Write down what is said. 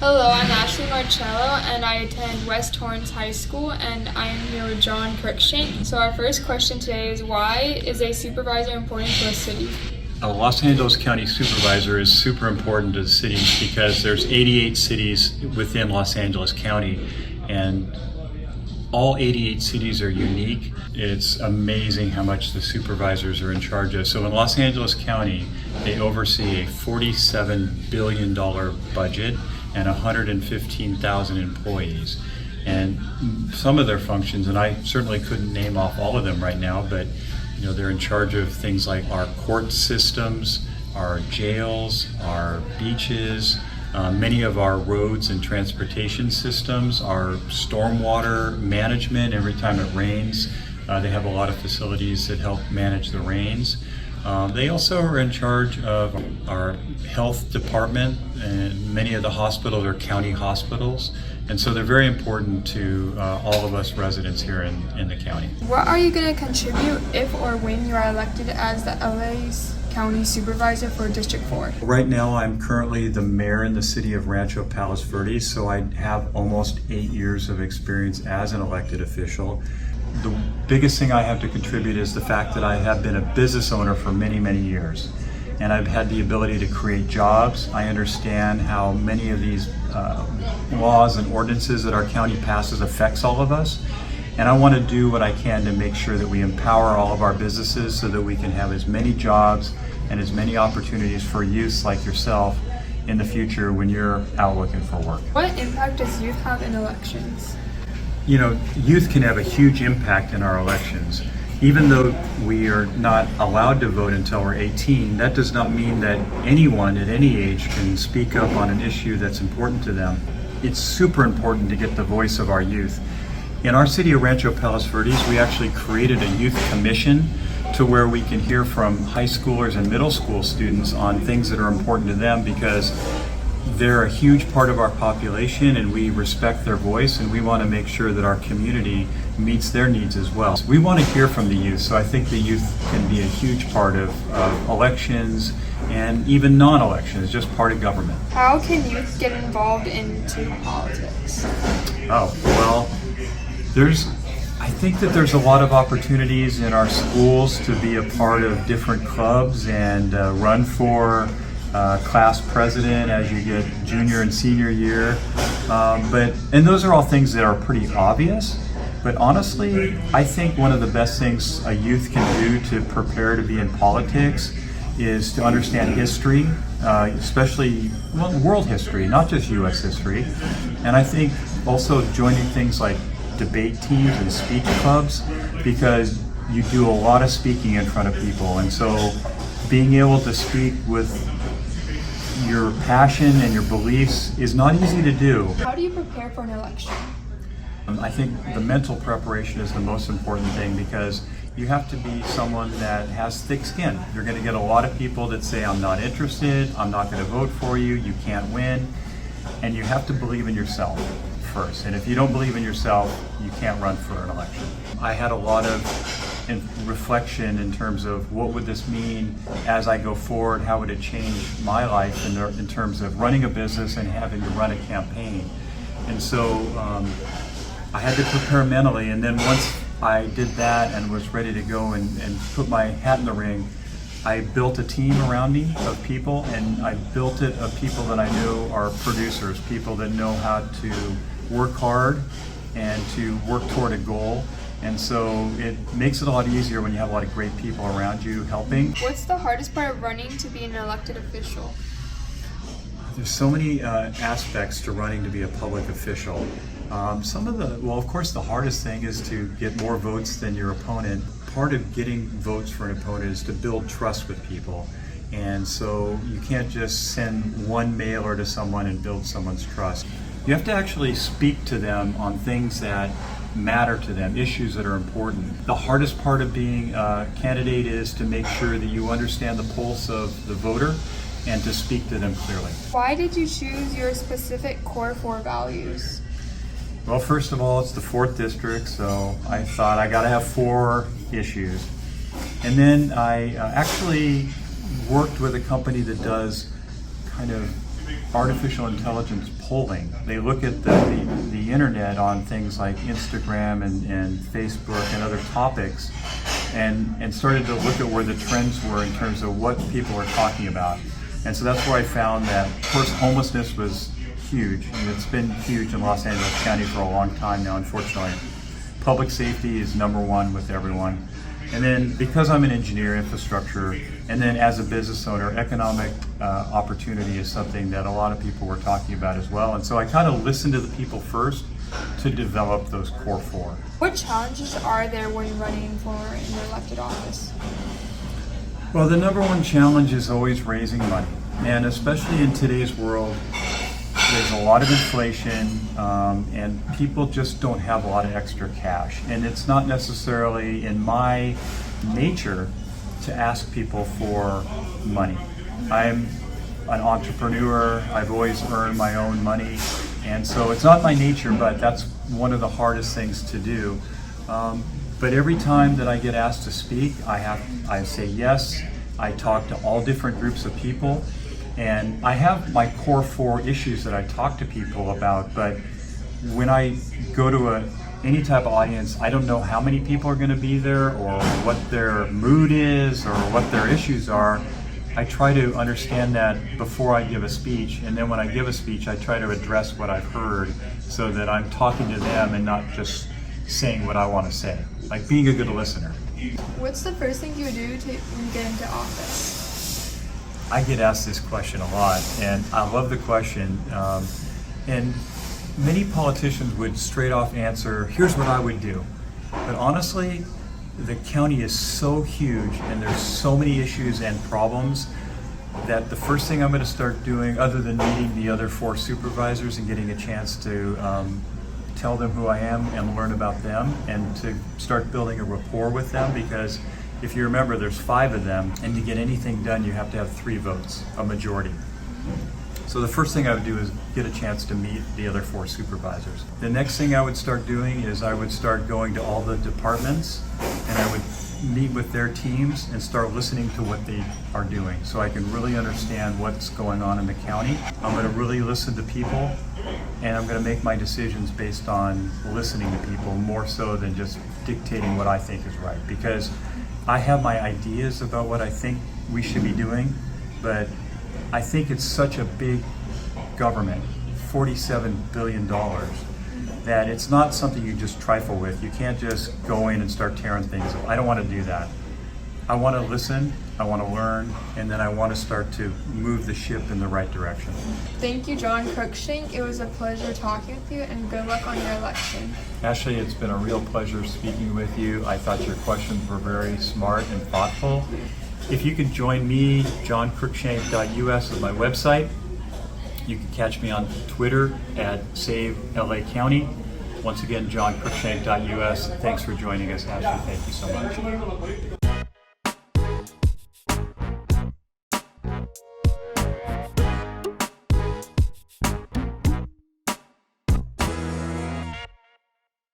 Hello, I'm Ashley Marcello and I attend West Torrance High School and I am here with John Cruikshank. So our first question today is, why is a supervisor important to a city? A Los Angeles County Supervisor is super important to the city because there's 88 cities within Los Angeles County, and all 88 cities are unique. It's amazing how much the supervisors are in charge of. So in Los Angeles County, they oversee a $47 billion budget and 115,000 employees. And some of their functions, and I certainly couldn't name off all of them right now, but they're in charge of things like our court systems, our jails, our beaches, many of our roads and transportation systems, our stormwater management. Every time it rains, they have a lot of facilities that help manage the rains. They also are in charge of our health department, and many of the hospitals are county hospitals. And so they're very important to all of us residents here in the county. What are you going to contribute if or when you are elected as the LA's County Supervisor for District 4? Right now, I'm currently the mayor in the city of Rancho Palos Verdes, so I have almost 8 years of experience as an elected official. The biggest thing I have to contribute is the fact that I have been a business owner for many, many years. And I've had the ability to create jobs. I understand how many of these laws and ordinances that our county passes affects all of us. And I want to do what I can to make sure that we empower all of our businesses so that we can have as many jobs and as many opportunities for youth like yourself in the future when you're out looking for work. What impact does youth have in elections? Youth can have a huge impact in our elections. Even though we are not allowed to vote until we're 18, that does not mean that anyone at any age can speak up on an issue that's important to them. It's super important to get the voice of our youth. In our city of Rancho Palos Verdes, we actually created a youth commission to where we can hear from high schoolers and middle school students on things that are important to them, because they're a huge part of our population and we respect their voice, and we want to make sure that our community meets their needs as well. We want to hear from the youth, so I think the youth can be a huge part of elections and even non-elections, just part of government. How can youth get involved into politics? I think that there's a lot of opportunities in our schools to be a part of different clubs and run for class president as you get junior and senior year. And those are all things that are pretty obvious. But honestly, I think one of the best things a youth can do to prepare to be in politics is to understand history, especially world history, not just U.S. history. And I think also joining things like debate teams and speech clubs, because you do a lot of speaking in front of people. And so being able to speak with your passion and your beliefs is not easy to do. How do you prepare for an election? I think the mental preparation is the most important thing, because you have to be someone that has thick skin. You're going to get a lot of people that say, I'm not interested, I'm not going to vote for you, you can't win. And you have to believe in yourself first. And if you don't believe in yourself, you can't run for an election. I had a lot of reflection in terms of what would this mean as I go forward, how would it change my life in terms of running a business and having to run a campaign. And so I had to prepare mentally, and then once I did that and was ready to go and put my hat in the ring, I built a team around me of people, and I built it of people that I know are producers, people that know how to work hard and to work toward a goal. And so it makes it a lot easier when you have a lot of great people around you helping. What's the hardest part of running to be an elected official? There's so many aspects to running to be a public official. Of course, the hardest thing is to get more votes than your opponent. Part of getting votes for an opponent is to build trust with people. And so you can't just send one mailer to someone and build someone's trust. You have to actually speak to them on things that matter to them, issues that are important. The hardest part of being a candidate is to make sure that you understand the pulse of the voter and to speak to them clearly. Why did you choose your specific core 4 values? Well, first of all, it's the 4th district, so I thought I gotta have 4 issues. And then I actually worked with a company that does kind of artificial intelligence polling. They look at the internet on things like Instagram and Facebook and other topics, and started to look at where the trends were in terms of what people are talking about. And so that's where I found that, of course, homelessness was huge, and it's been huge in Los Angeles County for a long time now, unfortunately. Public safety is number one with everyone. And then because I'm an engineer, infrastructure, and then as a business owner, economic opportunity is something that a lot of people were talking about as well. And so I kind of listened to the people first to develop those core four. What challenges are there when running for an elected office? Well, the number one challenge is always raising money. And especially in today's world, there's a lot of inflation, and people just don't have a lot of extra cash. And it's not necessarily in my nature to ask people for money. I'm an entrepreneur. I've always earned my own money. And so it's not my nature, but that's one of the hardest things to do. But every time that I get asked to speak, I say yes. I talk to all different groups of people. And I have my core four issues that I talk to people about, but when I go to any type of audience, I don't know how many people are going to be there or what their mood is or what their issues are. I try to understand that before I give a speech, and then when I give a speech, I try to address what I've heard so that I'm talking to them and not just saying what I want to say, like being a good listener. What's the first thing you would do to get into office? I get asked this question a lot, and I love the question. And many politicians would straight off answer, here's what I would do. But honestly, the county is so huge and there's so many issues and problems that the first thing I'm going to start doing, other than meeting the other four supervisors and getting a chance to tell them who I am and learn about them and to start building a rapport with them, because if you remember, there's 5 of them, and to get anything done, you have to have 3 votes, a majority. So the first thing I would do is get a chance to meet the other 4 supervisors. The next thing I would start doing is I would start going to all the departments, and I would meet with their teams and start listening to what they are doing so I can really understand what's going on in the county. I'm going to really listen to people, and I'm going to make my decisions based on listening to people more so than just dictating what I think is right, because I have my ideas about what I think we should be doing, but I think it's such a big government, $47 billion, that it's not something you just trifle with. You can't just go in and start tearing things up. I don't want to do that. I want to listen, I want to learn, and then I want to start to move the ship in the right direction. Thank you, John Cruikshank. It was a pleasure talking with you, and good luck on your election. Ashley, it's been a real pleasure speaking with you. I thought your questions were very smart and thoughtful. If you could join me, johncruikshank.us is my website. You can catch me on Twitter at Save LA County. Once again, johncruikshank.us. Thanks for joining us, Ashley. Thank you so much.